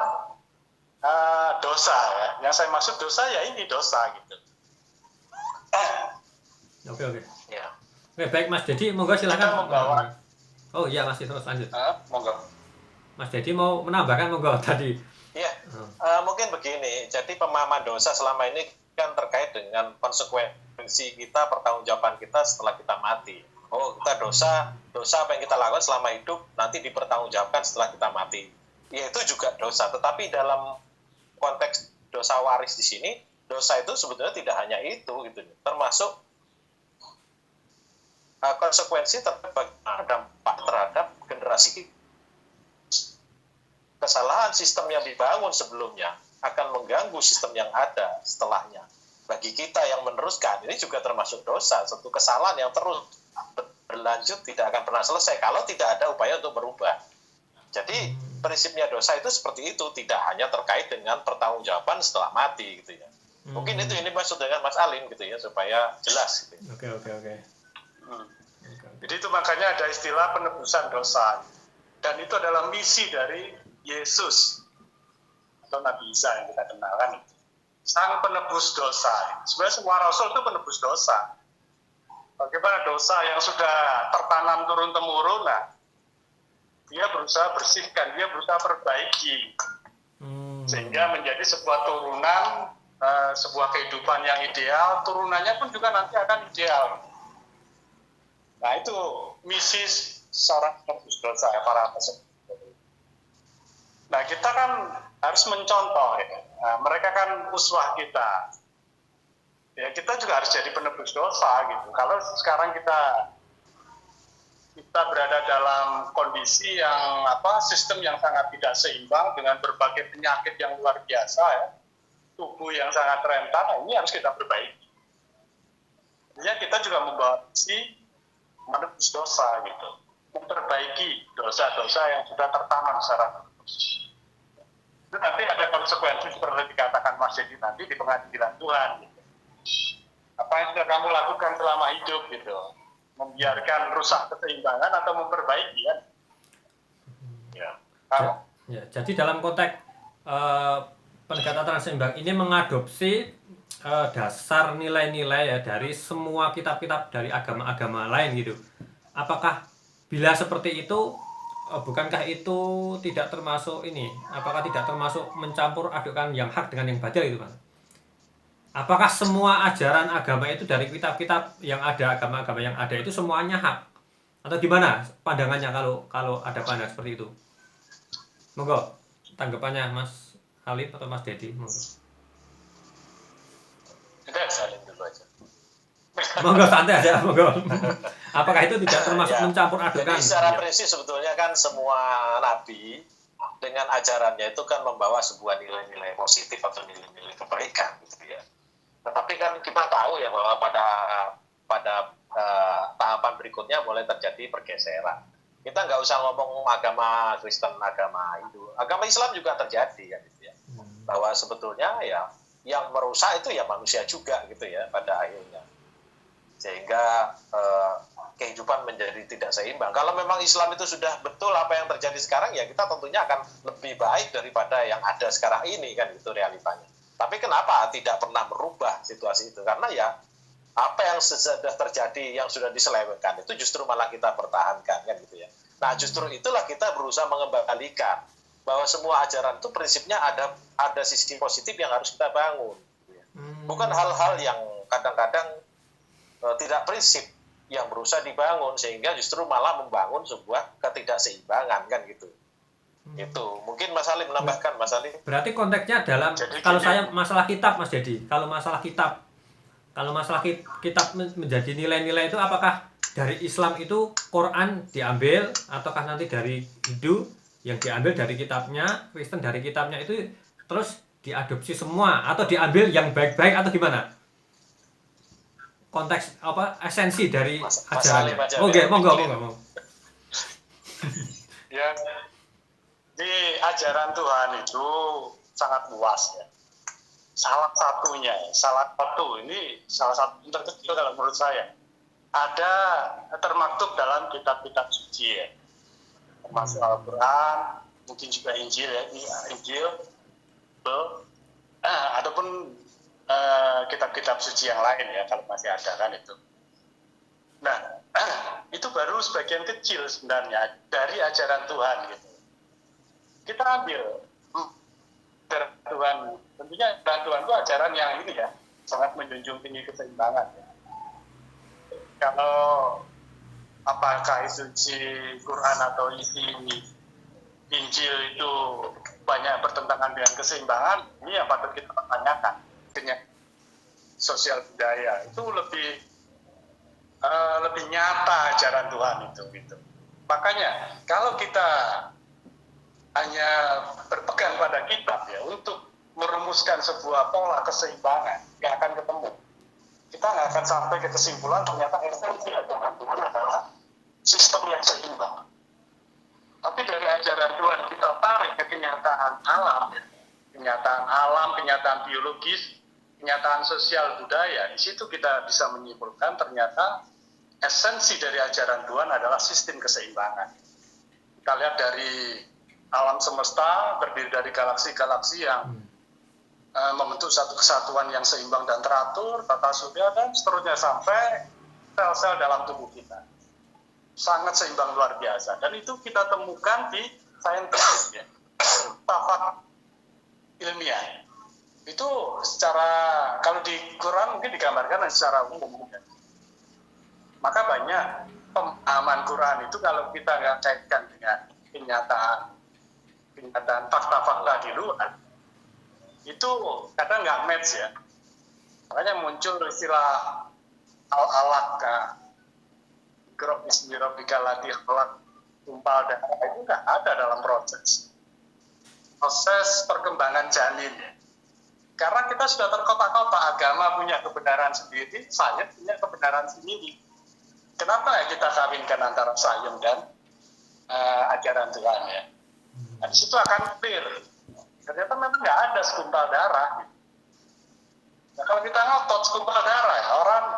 dosa ya. Yang saya maksud dosa ya ini dosa gitu. Oke. Ya. Oke, baik Mas Dedi, monggo silakan. Membawa. Oh iya masih terus lanjut. Monggo. Mas Dedi mau menambahkan monggo tadi. Iya. Mungkin begini. Jadi pemahaman dosa selama ini kan terkait dengan konsekuensi kita, pertanggungjawaban kita setelah kita mati. Oh, kita dosa apa yang kita lakukan selama hidup nanti dipertanggungjawabkan setelah kita mati. Ya itu juga dosa, tetapi dalam konteks dosa waris di sini, dosa itu sebetulnya tidak hanya itu gitu. Termasuk konsekuensi terhadap dampak terhadap generasi. Kesalahan sistem yang dibangun sebelumnya akan mengganggu sistem yang ada setelahnya. Bagi kita yang meneruskan, ini juga termasuk dosa, satu kesalahan yang terus berlanjut tidak akan pernah selesai kalau tidak ada upaya untuk berubah. Jadi prinsipnya dosa itu seperti itu, tidak hanya terkait dengan pertanggungjawaban setelah mati gitu ya. Mungkin itu ini maksud dengan Mas Alim gitu ya, supaya jelas gitu. Oke. Jadi itu makanya ada istilah penebusan dosa. Dan itu adalah misi dari Yesus atau Nabi Isa yang kita kenal kan. Sang penebus dosa. Sebenarnya semua rasul itu penebus dosa. Bagaimana dosa yang sudah tertanam turun-temurun, nah, dia berusaha bersihkan, dia berusaha perbaiki. Sehingga menjadi sebuah turunan, sebuah kehidupan yang ideal, turunannya pun juga nanti akan ideal. Nah itu misi seorang penebus dosa ya, para peserta. Nah kita kan harus mencontoh ya. Nah, mereka kan uswah kita. Ya kita juga harus jadi penebus dosa gitu. Kalau sekarang kita berada dalam kondisi yang sistem yang sangat tidak seimbang dengan berbagai penyakit yang luar biasa ya, tubuh yang sangat rentan, ini harus kita perbaiki. Artinya kita juga membawa misi menebus dosa gitu, memperbaiki dosa-dosa yang sudah tertanam secara terus. Itu nanti ada konsekuensi seperti dikatakan Mas Dedi nanti di pengadilan Tuhan. Gitu. Apa yang sudah kamu lakukan selama hidup gitu, membiarkan rusak keseimbangan atau memperbaiki kan? Ya, jadi dalam konteks penegakan tatanan seimbang ini mengadopsi dasar nilai-nilai ya dari semua kitab-kitab dari agama-agama lain gitu. Apakah bila seperti itu, bukankah itu tidak termasuk ini? Apakah tidak termasuk mencampur adukan yang hak dengan yang batil itu, Mas? Apakah semua ajaran agama itu dari kitab-kitab yang ada, agama-agama yang ada itu semuanya hak? Atau gimana pandangannya kalau ada pandangan seperti itu? Monggo tanggapannya Mas Halid atau Mas Dedi, monggo. Kita salin dulu aja. Monggo santai aja, monggo. Apakah itu tidak termasuk mencampur adukan? Jadi secara prinsip sebetulnya kan semua nabi dengan ajarannya itu kan membawa sebuah nilai-nilai positif atau nilai-nilai kebaikan gitu ya. Tetapi kan kita tahu ya bahwa pada tahapan berikutnya mulai terjadi pergeseran. Kita nggak usah ngomong agama Kristen, agama Hindu, agama Islam juga terjadi kan gitu ya. Bahwa sebetulnya ya yang merusak itu ya manusia juga gitu ya pada akhirnya. Sehingga kehidupan menjadi tidak seimbang. Kalau memang Islam itu sudah betul apa yang terjadi sekarang, ya kita tentunya akan lebih baik daripada yang ada sekarang ini kan, itu realitanya. Tapi kenapa tidak pernah merubah situasi itu? Karena ya apa yang sudah terjadi, yang sudah diselewengkan itu justru malah kita pertahankan kan gitu ya. Nah justru itulah kita berusaha mengembalikan bahwa semua ajaran itu prinsipnya ada sisi positif yang harus kita bangun. Bukan hal-hal yang kadang-kadang tidak prinsip yang berusaha dibangun sehingga justru malah membangun sebuah ketidakseimbangan kan gitu. Itu mungkin Mas Salim menambahkan, Mas Salim. Berarti konteksnya dalam kalau saya masalah kitab Mas Dedi, kalau masalah kitab menjadi nilai-nilai itu apakah dari Islam itu Quran diambil ataukah nanti dari Hindu yang diambil dari kitabnya, Kristen dari kitabnya itu terus diadopsi semua atau diambil yang baik-baik atau gimana? Konteks apa esensi dari ajarannya? Oke, monggo. Ya, di ajaran Tuhan itu sangat luas ya. Salah satu yang terkecil kalau menurut saya ada termaktub dalam kitab-kitab suci ya, termasuk Al-Quran, mungkin juga Injil ya, Injil, ataupun kitab-kitab suci yang lain ya kalau masih ada kan itu. Nah, itu baru sebagian kecil sebenarnya dari ajaran Tuhan gitu. Kita ambil ajaran Tuhan, tentunya ajaran Tuhan itu ajaran yang ini ya, sangat menjunjung tinggi keseimbangan ya. Kalau apakah isi Quran atau isi Injil itu banyak bertentangan dengan keseimbangan, ini yang patut kita pertanyakan. Dengan sosial budaya itu lebih nyata ajaran Tuhan itu gitu. Makanya kalau kita hanya berpegang pada kitab ya untuk merumuskan sebuah pola keseimbangan, nggak akan ketemu. Kita nggak akan sampai ke kesimpulan ternyata esensi ajaran Tuhan adalah sistem yang seimbang. Tapi dari ajaran Tuhan kita tarik ke kenyataan alam, kenyataan biologis, kenyataan sosial budaya. Di situ kita bisa menyimpulkan ternyata esensi dari ajaran Tuhan adalah sistem keseimbangan. Kita lihat dari alam semesta terdiri dari galaksi-galaksi yang membentuk satu kesatuan yang seimbang dan teratur, tata surya dan seterusnya sampai sel-sel dalam tubuh kita. Sangat seimbang luar biasa. Dan itu kita temukan di saintis ya. Tafak ilmiah. Itu secara, kalau di Quran mungkin digambarkan secara umum. Ya. Maka banyak pemahaman Quran itu kalau kita nggak kaitkan dengan kenyataan fakta-fakta di luar, itu kadang nggak match ya. Makanya muncul istilah al-alaq, grobis mirobika ladih alaq, tumpal darah, itu nggak ada dalam proses perkembangan janin ya. Karena kita sudah terkotak-kotak, agama punya kebenaran sendiri, sains punya kebenaran sendiri. Kenapa kita kawinkan antara sains dan ajaran Tuhan ya? Nah, di situ akan clear. Ternyata memang nggak ada segumpal darah. Nah, kalau kita ngotot segumpal darah, ya,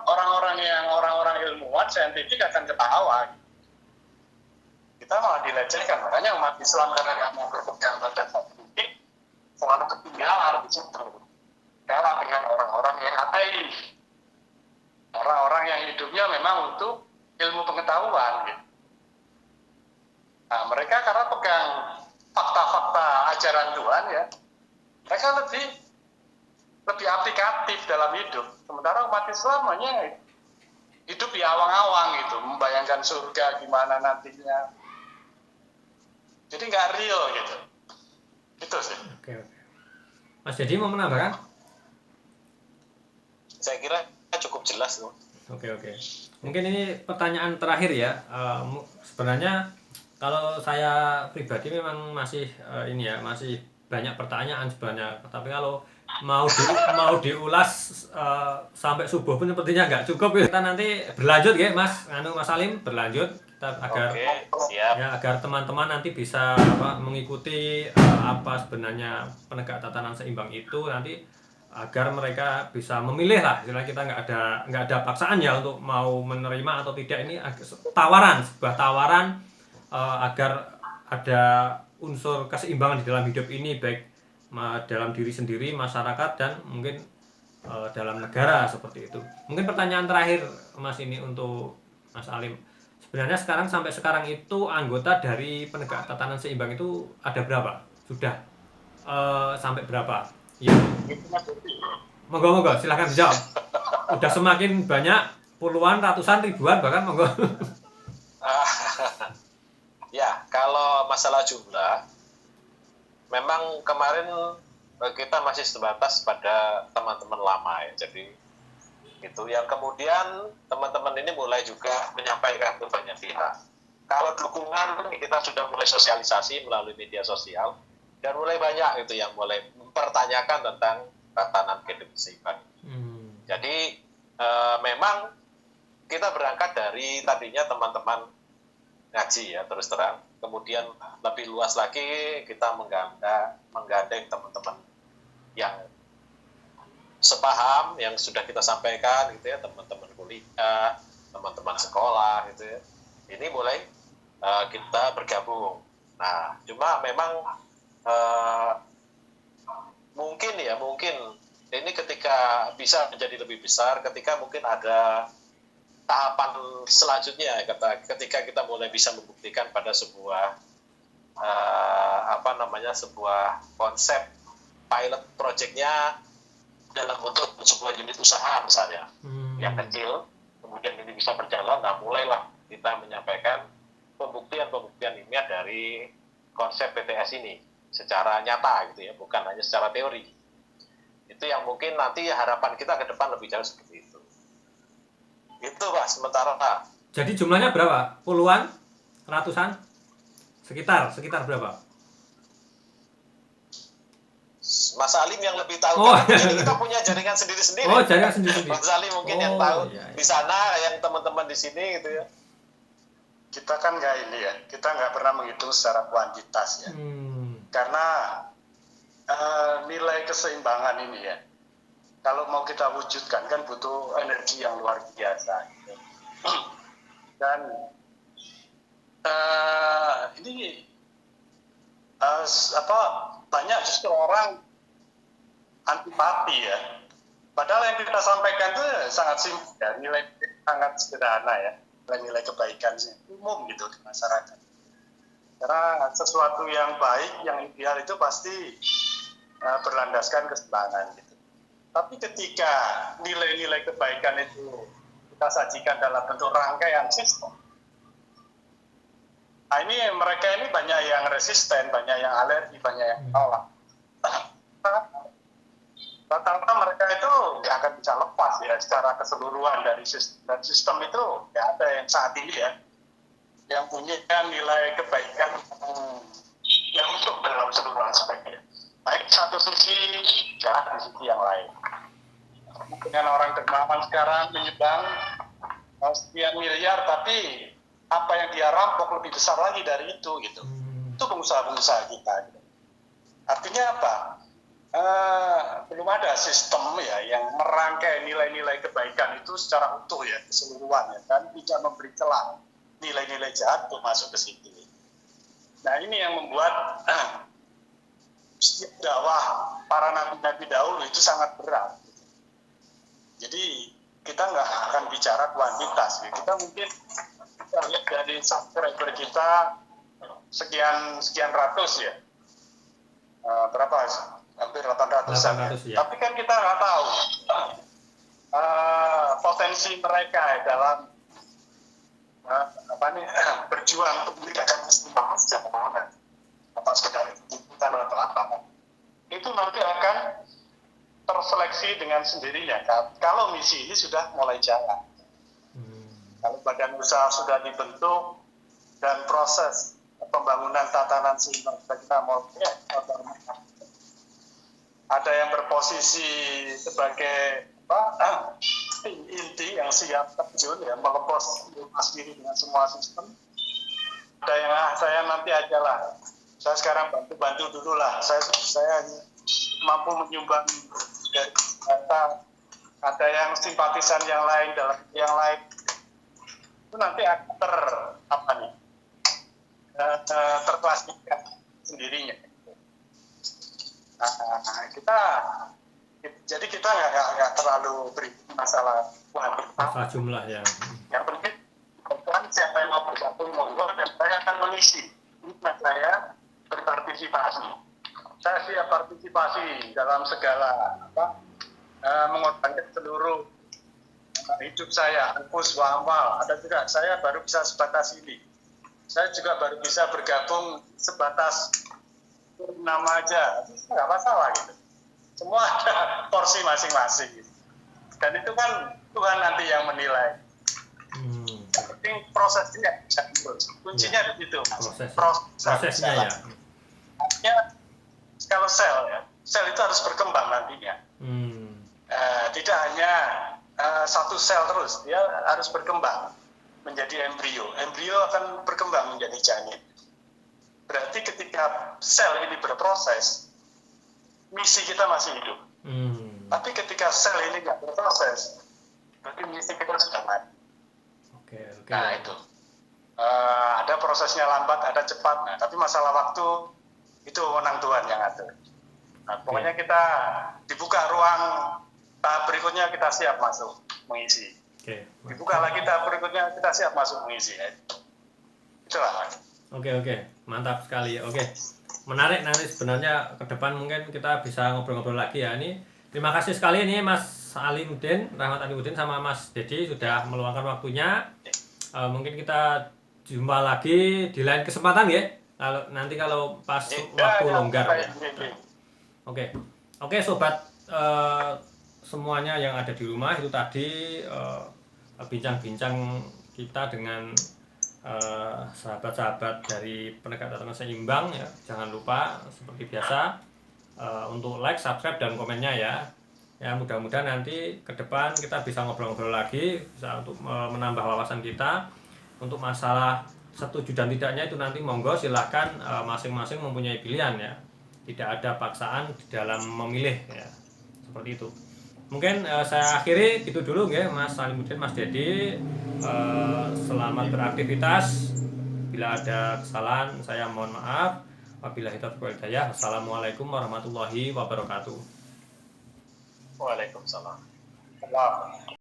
orang-orang ilmuwan saintifik akan ketawa. Kita malah dilecehkan. Makanya umat Islam karena nggak mau berpegang pada saintifik, selalu ketinggalan di situ. Kalah dengan orang-orang yang ateis, orang-orang yang hidupnya memang untuk ilmu pengetahuan. Gitu. Nah, mereka karena pegang fakta-fakta ajaran Tuhan ya, mereka lebih aplikatif dalam hidup. Sementara umat Islam hanya hidup di awang-awang gitu, membayangkan surga gimana nantinya. Jadi nggak real gitu. Itu sih. Oke. Mas Dedi mau menambahkan? Saya kira cukup jelas loh. Oke. Mungkin ini pertanyaan terakhir ya. Sebenarnya kalau saya pribadi memang masih masih banyak pertanyaan sebenarnya. Tapi kalau mau diulas sampai subuh pun sepertinya nggak cukup. Kita nanti berlanjut ya, Mas Salim berlanjut kita agar teman-teman nanti bisa mengikuti apa sebenarnya penegak tatanan seimbang itu nanti agar mereka bisa memilih lah. Istilahnya kita nggak ada paksaan ya untuk mau menerima atau tidak. Ini sebuah tawaran agar ada unsur keseimbangan di dalam hidup ini baik dalam diri sendiri, masyarakat dan mungkin dalam negara seperti itu. Mungkin pertanyaan terakhir Mas ini untuk Mas Alim. Sebenarnya sampai sekarang itu anggota dari penegak tatanan seimbang itu ada berapa? Sudah sampai berapa? Ya. Monggo silahkan dijawab. Udah semakin banyak, puluhan, ratusan, ribuan bahkan monggo. Ya, kalau masalah jumlah, memang kemarin kita masih sebatas pada teman-teman lama ya. Jadi itu yang kemudian teman-teman ini mulai juga menyampaikan ke banyak pihak. Kalau dukungan kita sudah mulai sosialisasi melalui media sosial dan mulai banyak itu yang mulai mempertanyakan tentang tatanan kehidupan seimbang. Jadi memang kita berangkat dari tadinya teman-teman ngaji ya terus terang, kemudian lebih luas lagi kita menggandeng teman-teman yang sepaham yang sudah kita sampaikan gitu ya, teman-teman kuliah, teman-teman sekolah gitu ya. Ini mulai kita bergabung. Nah, cuma memang mungkin ini ketika bisa menjadi lebih besar, ketika mungkin ada tahapan selanjutnya ketika kita mulai bisa membuktikan pada sebuah sebuah konsep pilot project-nya dalam bentuk sebuah unit usaha misalnya yang kecil, kemudian ini bisa berjalan. Nah, mulailah kita menyampaikan pembuktian ilmiah dari konsep PTS ini secara nyata gitu ya, bukan hanya secara teori. Itu yang mungkin nanti harapan kita ke depan lebih jauh seperti itu. Itu Pak, sementara Pak. Jadi jumlahnya berapa? Puluhan? Ratusan? Sekitar berapa? Mas Alim yang lebih tahu. Jadi kita punya jaringan sendiri-sendiri. Oh, jaringan sendiri-sendiri. Mas Alim mungkin yang tahu iya. di sana, yang teman-teman di sini gitu ya. Kita kan kita nggak pernah menghitung secara kuantitas ya. Karena nilai keseimbangan ini ya, kalau mau kita wujudkan kan butuh energi yang luar biasa. Gitu. Dan ini banyak justru orang antipati ya. Padahal yang kita sampaikan itu sangat simpel ya, nilai sangat sederhana ya, nilai kebaikan umum gitu di masyarakat. Karena sesuatu yang baik, yang ideal itu pasti berlandaskan keseimbangan gitu. Tapi ketika nilai-nilai kebaikan itu kita sajikan dalam bentuk rangkaian sistem, nah ini mereka ini banyak yang resisten, banyak yang alergi, banyak yang tolak. Rata-rata mereka itu nggak akan bisa lepas ya secara keseluruhan dari sistem. Dan sistem itu nggak ada yang saat ini ya yang punya nilai kebaikan yang untuk dalam seluruh aspeknya. Baik satu sisi, jahat di sisi yang lain. Dengan orang dermawan sekarang menyumbang sekian miliar, tapi apa yang dia rampok lebih besar lagi dari itu gitu. Itu pengusaha-pengusaha kita. Gitu. Artinya apa? Belum ada sistem ya yang merangkai nilai-nilai kebaikan itu secara utuh ya keseluruhan ya, dan tidak memberi celah nilai-nilai jahat untuk masuk ke situ. Nah ini yang membuat setiap dakwah para nabi-nabi dahulu itu sangat berat. Jadi kita nggak akan bicara kuantitas. Ya. Kita mungkin lihat dari subscriber kita sekian ratus ya. Berapa? Hampir 800-an ya. Tapi kan kita nggak tahu potensi mereka ya, dalam berjuang untuk menegakkan keseimbangan sejak mana. Apa sekedar tuntutan atau apa. Itu nanti akan terseleksi dengan sendirinya kalau misi ini sudah mulai jalan. Kalau badan usaha sudah dibentuk dan proses pembangunan tatanan seimbang kita mau ada yang berposisi sebagai tim inti yang siap terjun ya melepas diri dengan semua sistem. Ada yang saya nanti aja lah. Saya sekarang bantu dulu lah. Saya mampu menyumbang dari data. Ada yang simpatisan yang lain dalam yang lain. Itu nanti akan terklasifikasi sendirinya. Nah, kita Jadi kita nggak terlalu beri masalah kuantitas. Masalah jumlah ya. Yang penting kan siapa yang mau bergabung monggo dan saya akan mengisi. Ini saya berpartisipasi. Saya siap partisipasi dalam segala mengorbankan seluruh hidup saya, fokus wa amal. Ada juga saya baru bisa sebatas ini. Saya juga baru bisa bergabung sebatas nama aja, nggak masalah gitu. Semua ada porsi masing-masing. Gitu. Dan itu kan Tuhan nanti yang menilai. Yang penting prosesnya, kuncinya di situ. Prosesnya ya. Artinya kalau sel itu harus berkembang nantinya. Tidak hanya satu sel terus, dia harus berkembang menjadi embrio. Embrio akan berkembang menjadi janin. Berarti ketika sel ini berproses, misi kita masih hidup. Tapi ketika sel ini nggak berproses, berarti misi kita sudah mati. Oke. Nah itu. Ada prosesnya lambat, ada cepat. Nah, tapi masalah waktu itu wewenang Tuhan yang atur. Nah, pokoknya kita dibuka ruang tahap berikutnya, kita siap masuk mengisi. Dibuka lagi tahap berikutnya, kita siap masuk mengisi. Itulah. Oke, mantap sekali. Oke, menarik nanti sebenarnya ke depan mungkin kita bisa ngobrol-ngobrol lagi ya. Ini terima kasih sekali nih Mas Alimuddin, Rahmat Alimuddin sama Mas Dedi sudah meluangkan waktunya. Mungkin kita jumpa lagi di lain kesempatan ya. Nanti kalau pas waktu longgar ya. Oke, sobat semuanya yang ada di rumah, itu tadi bincang-bincang kita dengan sahabat-sahabat dari Penegak Tatanan Seimbang ya. Jangan lupa seperti biasa untuk like, subscribe dan komennya ya. Ya mudah-mudahan nanti ke depan kita bisa ngobrol-ngobrol lagi, bisa untuk menambah wawasan kita. Untuk masalah setuju dan tidaknya itu nanti monggo silahkan masing-masing mempunyai pilihan ya. Tidak ada paksaan di dalam memilih ya. Seperti itu. Mungkin saya akhiri itu dulu ya Mas Alimuddin, Mas Dedi. Selamat beraktivitas. Bila ada kesalahan saya mohon maaf. Wabillahi taufiq wal hidayah. Assalamualaikum warahmatullahi wabarakatuh. Waalaikumsalam.